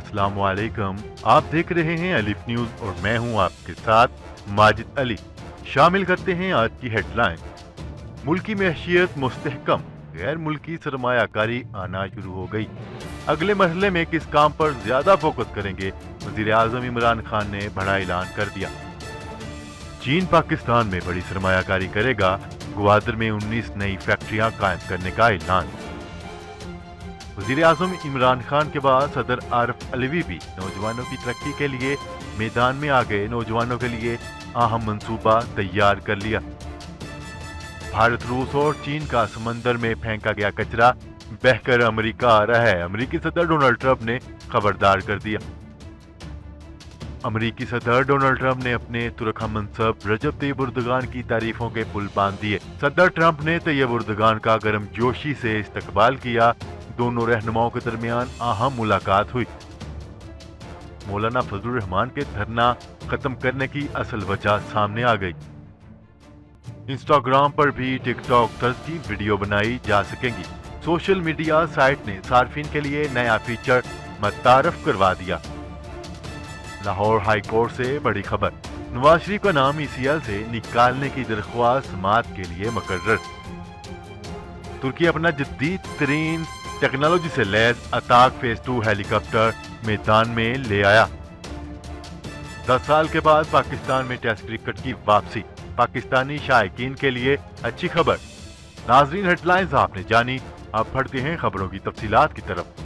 अस्सलाम वालेकुम। आप देख रहे हैं अलिफ न्यूज और मैं हूं आपके साथ माजिद अली। शामिल करते हैं आज की हेडलाइन। मुल्की मैशियत मुस्तहकम, गैर मुल्की सरमायाकारी आना शुरू हो गई। अगले मरहले में किस काम पर ज्यादा फोकस करेंगे, वजीर आजम इमरान खान ने बड़ा ऐलान कर दिया। चीन पाकिस्तान में बड़ी सरमायाकारी करेगा, ग्वादर में 19 नई फैक्ट्रियां कायम करने का ऐलान। वजीर आजम इमरान खान के बाद सदर आरिफ अलवी भी नौजवानों की तरक्की के लिए मैदान में आ गए। नौजवानों के लिए अहम मंसूबा तैयार कर लिया। भारत, रूस और चीन का समंदर में फेंका गया कचरा बहकर अमेरिका आ रहा है। अमेरिकी सदर डोनाल्ड ट्रंप ने खबरदार कर दिया। अमेरिकी सदर डोनाल्ड ट्रंप ने अपने तुर्क हममंसब रजब तैयब उर्दगान की तारीफों के पुल बांध दिए। सदर ट्रंप ने तैयब उर्दगान का गर्मजोशी से इस्तकबाल किया। दोनों रहनुमाओं के दरमियान अहम मुलाकात हुई। मौलाना फजलुर रहमान के धरना खत्म करने की असल वजह सामने आ गई। इंस्टाग्राम पर भी टिकटॉक तर्ज की वीडियो बनाई जा सकेंगी। सोशल मीडिया साइट ने सार्फिन के लिए नया फीचर मुतारफ करवा दिया। लाहौर हाई कोर्ट से बड़ी खबर, नवाज शरीफ का नाम ECL से निकालने की दरख्वास्त समाअत के लिए मुकर्रर। तुर्की अपना जदीद तरीन टेक्नोलॉजी से लैस अताक फेज 2 हेलीकॉप्टर मैदान में ले आया। 10 साल के बाद पाकिस्तान में टेस्ट क्रिकेट की वापसी, पाकिस्तानी शायकीन के लिए अच्छी खबर। नाजरीन, हेडलाइंस आपने जानी, अब बढ़ते हैं खबरों की तफसीलात की तरफ।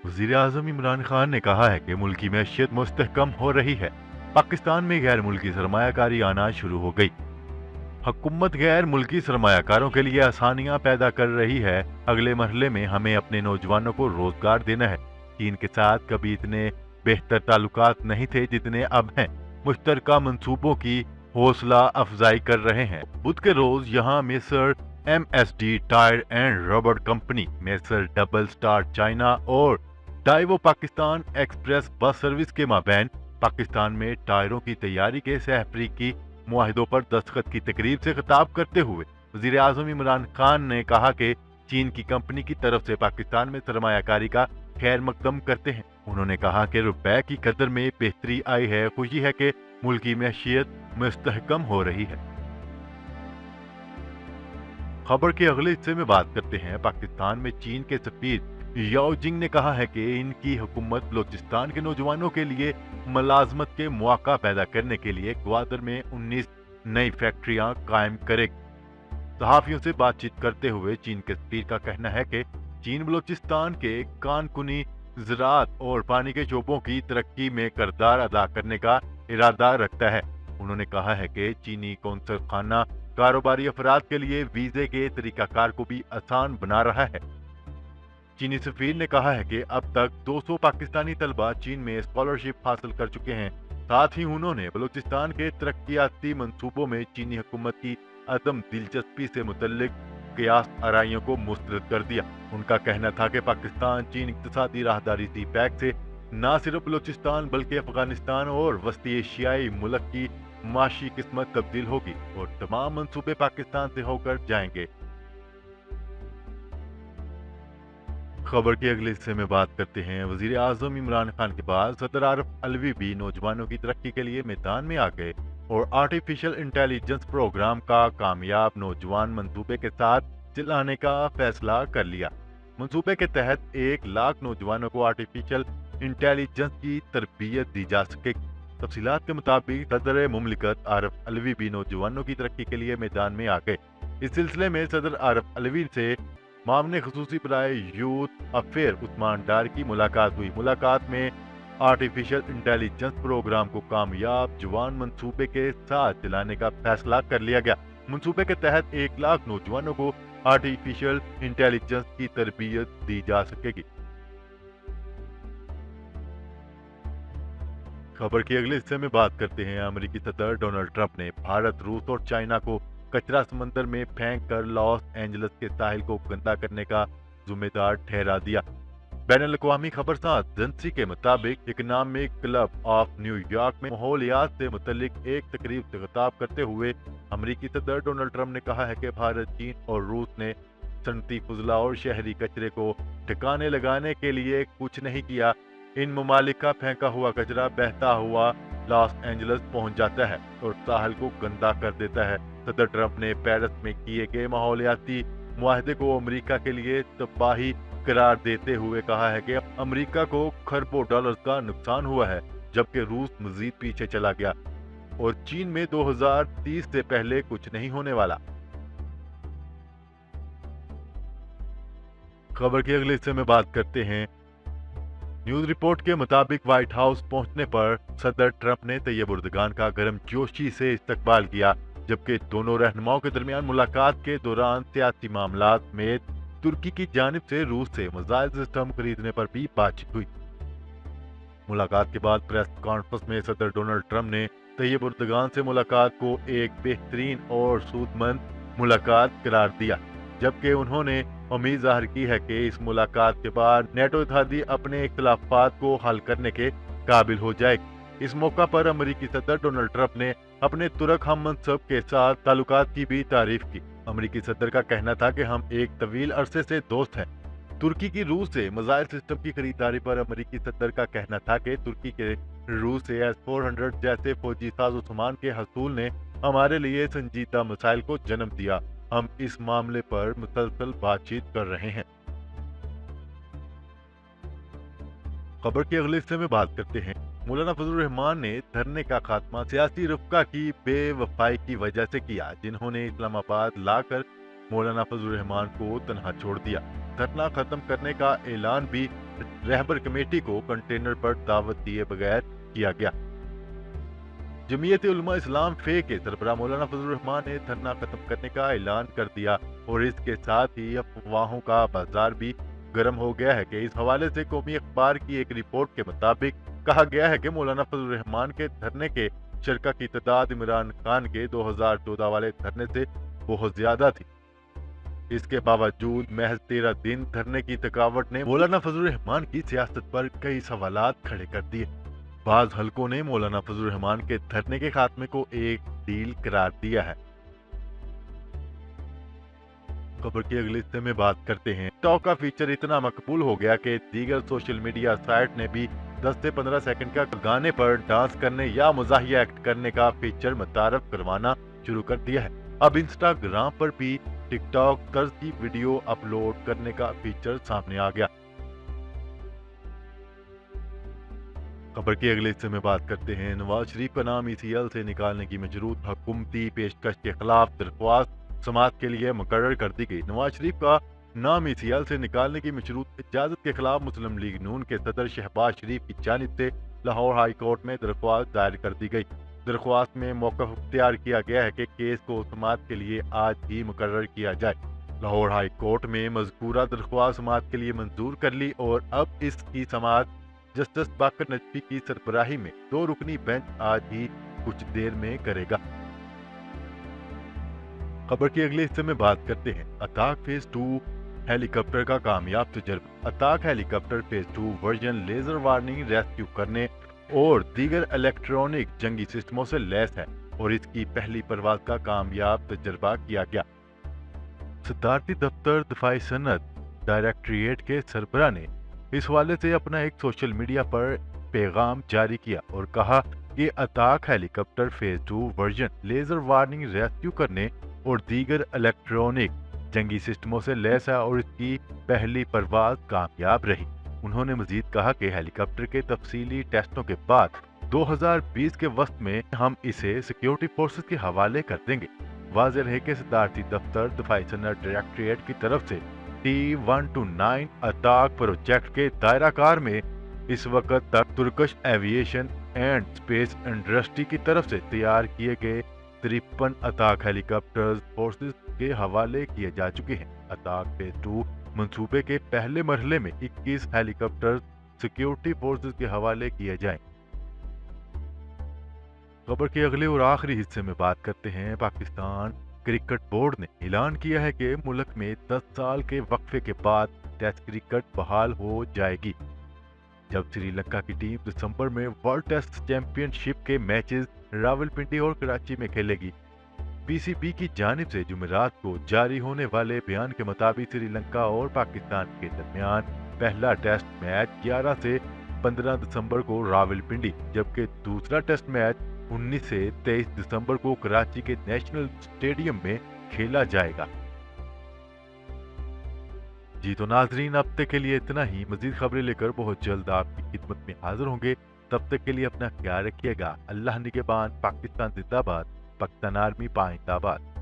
वजीर आजम इमरान खान ने कहा है कि मुल्की मैशियत मुस्तहकम हो रही है। पाकिस्तान में गैर मुल्की सरमायाकारी आना शुरू हो गई। हुकूमत गैर मुल्की सरमायाकारों के लिए आसानियां पैदा कर रही है। अगले मरहले में हमें अपने नौजवानों को रोजगार देना है। चीन के साथ कभी इतने बेहतर ताल्लुकात नहीं थे जितने अब हैं। मुश्तरका मंसूबों की हौसला अफजाई कर रहे हैं। बुध के रोज यहाँ Messrs MSD tyre and rubber company, Messrs double star China और Daewoo Pakistan express bus service के माबैन पाकिस्तान में टायरों की तैयारी के सह अफ्रीकी मुआहिदों पर दस्तखत की तकरीब से खिताब करते हुए वजीर आजम इमरान खान ने कहा कि चीन की कंपनी की तरफ से पाकिस्तान में सरमायाकारी का खैर मकदम करते हैं। उन्होंने कहा कि रुपए की कदर में बेहतरी आई है। खुशी है कि मुल्की मैशियत मुस्तहकम हो रही है। खबर के अगले हिस्से में बात करते हैं। पाकिस्तान में चीन के सफीर याओ जिंग ने कहा है कि इनकी हुकूमत बलोचिस्तान के नौजवानों के लिए मुलाजमत के मौका पैदा करने के लिए ग्वादर में 19 नई फैक्ट्रियां कायम करेगी। सहाफियों से बातचीत करते हुए चीन के सफीर का कहना है कि चीन बलोचिस्तान के कानकुनी, ज़राअत और पानी के शोबों की तरक्की में किरदार अदा करने का इरादा रखता है। उन्होंने कहा है कि चीनी कौंसल खाना कारोबारी अफराद के लिए वीजे के तरीकाकार को भी आसान बना रहा है। चीनी सफीर ने कहा है कि अब तक 200 पाकिस्तानी तलबा चीन में स्कॉलरशिप हासिल कर चुके हैं। साथ ही उन्होंने बलूचिस्तान के तरक्याती मंसूबों में चीनी हुकूमत की अदम दिलचस्पी से मुतल्लिक कयास आराइयों को मुस्तरद कर दिया। उनका कहना था कि पाकिस्तान चीन इक्तिसादी राहदारी CPEC से न सिर्फ बलूचिस्तान बल्कि अफगानिस्तान और वस्ती एशियाई मुल्क की माशी किस्मत तब्दील होगी और तमाम मंसूबे पाकिस्तान से होकर जाएंगे। खबर के अगले हिस्से में बात करते हैं। वजीर आजम इमरान खान के बाद सदर आरिफ अलवी भी नौजवानों की तरक्की के लिए मैदान में आ गए और आर्टिफिशियल इंटेलिजेंस प्रोग्राम का कामयाब नौजवान मंसूबे के साथ चलाने का फैसला कर लिया। मंसूबे के तहत 1 लाख नौजवानों को आर्टिफिशियल इंटेलिजेंस की तरबियत दी जा सकेगी। तफसीलात के मुताबिक सदर मुमलिकत आरिफ अलवी भी नौजवानों की तरक्की के लिए मैदान में आ गए। इस सिलसिले में सदर आरिफ अलवी से मामले खसूसी बराए यूथ अफेयर उस्मान डार की मुलाकात हुई। मुलाकात में आर्टिफिशियल इंटेलिजेंस प्रोग्राम को कामयाब जवान मंसूबे के साथ चलाने का फैसला कर लिया गया। मंसूबे के तहत 1 लाख नौजवानों को आर्टिफिशियल इंटेलिजेंस की तरबियत दी जा सकेगी। खबर के अगले हिस्से में बात करते हैं। अमेरिकी सदर डोनाल्ड ट्रंप ने भारत, रूस और चाइना को कचरा समंदर में फेंक कर लॉस एंजल्स के साहिल को गंदा करने का जिम्मेदार ठहरा दिया। बैनुल-अक़वामी खबरसां एजेंसी के मुताबिक इकनॉमिक क्लब ऑफ न्यूयॉर्क में माहौलियात से मुतल्लिक एक तकरीब से खिताब करते हुए अमेरिकी सदर डोनाल्ड ट्रंप ने कहा है कि भारत, चीन और रूस ने सनती फजला और शहरी कचरे को ठिकाने लगाने के लिए कुछ नहीं किया। ان ممالک کا پھینکا ہوا کچرا بہتا ہوا لاس اینجلس پہنچ جاتا ہے اور ساحل کو گندا کر دیتا ہے۔ صدر ٹرمپ نے پیرس میں کیے گئے ماحولیاتی معاہدے کو امریکہ کے لیے تباہی قرار دیتے ہوئے کہا ہے کہ امریکہ کو کھربوں ڈالرز کا نقصان ہوا ہے، جبکہ روس مزید پیچھے چلا گیا اور چین میں 2030 سے پہلے کچھ نہیں ہونے والا۔ خبر کے اگلے حصے میں بات کرتے ہیں۔ نیوز رپورٹ کے مطابق وائٹ ہاؤس پہنچنے پر صدر ٹرمپ نے طیب اردگان کا گرم جوشی سے استقبال کیا، جبکہ دونوں رہنماؤں کے درمیان ملاقات کے دوران سیاسی معاملات میں ترکی کی جانب سے روس سے میزائل سسٹم خریدنے پر بھی بات چیت ہوئی۔ ملاقات کے بعد پریس کانفرنس میں صدر ڈونلڈ ٹرمپ نے طیب اردگان سے ملاقات کو ایک بہترین اور سود مند ملاقات قرار دیا، جبکہ انہوں نے امید ظاہر کی ہے کہ اس ملاقات کے بعد نیٹو اتحادی اپنے اختلافات کو حل کرنے کے قابل ہو جائے گی۔ اس موقع پر امریکی صدر ڈونلڈ ٹرمپ نے اپنے ترک ہم منصب کے ساتھ تعلقات کی بھی تعریف کی۔ امریکی صدر کا کہنا تھا کہ ہم ایک طویل عرصے سے دوست ہیں۔ ترکی کی روس سے میزائل سسٹم کی خریداری پر امریکی صدر کا کہنا تھا کہ ترکی کے روس سے S-400 جیسے فوجی ساز و سامان کے حصول نے ہمارے لیے سنجیدہ مسائل کو جنم دیا۔ ہم اس معاملے پر مسلسل بات چیت کر رہے ہیں۔ خبر کے اگلے حصے میں بات کرتے ہیں۔ مولانا فضل الرحمان نے دھرنے کا خاتمہ سیاسی رفقا کی بے وفائی کی وجہ سے کیا، جنہوں نے اسلام آباد لا کر مولانا فضل الرحمان کو تنہا چھوڑ دیا۔ دھرنا ختم کرنے کا اعلان بھی رہبر کمیٹی کو کنٹینر پر دعوت دیے بغیر کیا گیا۔ جمعیت علماء اسلام فے کے سربراہ مولانا فضل الرحمان نے دھرنا ختم کرنے کا اعلان کر دیا اور اس کے ساتھ ہی افواہوں کا بازار بھی گرم ہو گیا ہے کہ اس حوالے سے قومی اخبار کی ایک رپورٹ کے مطابق کہا گیا ہے کہ مولانا فضل الرحمان کے دھرنے کے شرکا کی تعداد عمران خان کے 2014 والے دھرنے سے بہت زیادہ تھی۔ اس کے باوجود محض 13 دن دھرنے کی تھکاوٹ نے مولانا فضل الرحمان کی سیاست پر کئی سوالات کھڑے کر دیے۔ بعض حلقوں نے مولانا فضل الرحمان کے دھرنے کے خاتمے کو ایک ڈیل قرار دیا ہے۔ خبر کے اگلے حصے میں بات کرتے ہیں۔ ٹک ٹاک کا فیچر اتنا مقبول ہو گیا کہ دیگر سوشل میڈیا سائٹ نے بھی 10 سے 15 سیکنڈ کا گانے پر ڈانس کرنے یا مزاحیہ ایکٹ کرنے کا فیچر متعارف کروانا شروع کر دیا ہے۔ اب انسٹاگرام پر بھی ٹک ٹاک طرز کی ویڈیو اپلوڈ کرنے کا فیچر سامنے آ گیا۔ خبر کے اگلے حصے میں بات کرتے ہیں۔ نواز شریف کا نام ECL سے نکالنے کی مشروط حکومتی پیشکش کے خلاف درخواست سماعت کے لیے مقرر کر دی گئی۔ نواز شریف کا نام ECL سے نکالنے کی مشروط اجازت کے خلاف مسلم لیگ نون کے صدر شہباز شریف کی جانب سے لاہور ہائی کورٹ میں درخواست دائر کر دی گئی۔ درخواست میں موقف اختیار کیا گیا ہے کہ کیس کو سماعت کے لیے آج ہی مقرر کیا جائے۔ لاہور ہائی کورٹ میں مذکورہ درخواست سماعت کے لیے منظور کر لی اور اب اس کی سماعت جسٹس باقر نجفی کی سربراہی میں 2 رکنی بینچ آج ہی کچھ دیر میں کرے گا۔ خبر کے اگلے حصے میں بات کرتے ہیں۔ اتاک فیز 2 ہیلی کاپٹر کا کامیاب تجربہ۔ Atak helicopter phase 2 version laser warning rescue کرنے اور دیگر الیکٹرونک جنگی سسٹموں سے لیس ہے اور اس کی پہلی پرواز کا کامیاب تجربہ کیا گیا۔ صدارتی دفتر دفاعی صنعت ڈائریکٹوریٹ کے سربراہ نے اس حوالے سے اپنا ایک سوشل میڈیا پر پیغام جاری کیا اور کہا کہ Atak helicopter phase 2 version laser warning rescue کرنے اور دیگر الیکٹرونک جنگی سسٹموں سے لیس ہے اور اس کی پہلی پرواز کامیاب رہی۔ انہوں نے مزید کہا کہ ہیلی کاپٹر کے تفصیلی ٹیسٹوں کے بعد 2020 کے وسط میں ہم اسے سیکیورٹی فورسز کے حوالے کر دیں گے۔ واضح رہے کہ صدارتی دفتر دفاعی صنعت ڈائریکٹوریٹ کی طرف سے T129 اتاک پروجیکٹ کے دائرہ کار میں اس وقت تک Turkish aviation and space industry کی طرف سے تیار کیے گئے 53 اتاک ہیلی کاپٹرز فورسز کے حوالے کیے جا چکے ہیں۔ اتاک فیز 2 منصوبے کے پہلے مرحلے میں 21 ہیلی کاپٹرز سیکیورٹی فورسز کے حوالے کیے جائیں۔ خبر کے اگلے اور آخری حصے میں بات کرتے ہیں۔ پاکستان کرکٹ بورڈ نے اعلان کیا ہے کہ ملک میں 10 سال کے وقفے کے بعد ٹیسٹ کرکٹ بحال ہو جائے گی، جب سری لنکا کی ٹیم دسمبر میں ورلڈ ٹیسٹ چیمپئن شپ کے میچز راولپنڈی اور کراچی میں کھیلے گی۔ PCB کی جانب سے جمعرات کو جاری ہونے والے بیان کے مطابق سری لنکا اور پاکستان کے درمیان پہلا ٹیسٹ میچ 11 سے 15 दिसंबर को रावलपिंडी, जबकि दूसरा टेस्ट मैच 19 से 23 दिसंबर को कराची के नेशनल स्टेडियम में खेला जाएगा। जी तो नाजरीन, अब तक के लिए इतना ही। मजीद खबरें लेकर बहुत जल्द आपकी खिदमत में हाजिर होंगे। तब तक के लिए अपना ख्याल रखिएगा। अल्लाह निगहबान। पाकिस्तान जिंदाबाद। पाकिस्तान आर्मी पाइंदाबाद।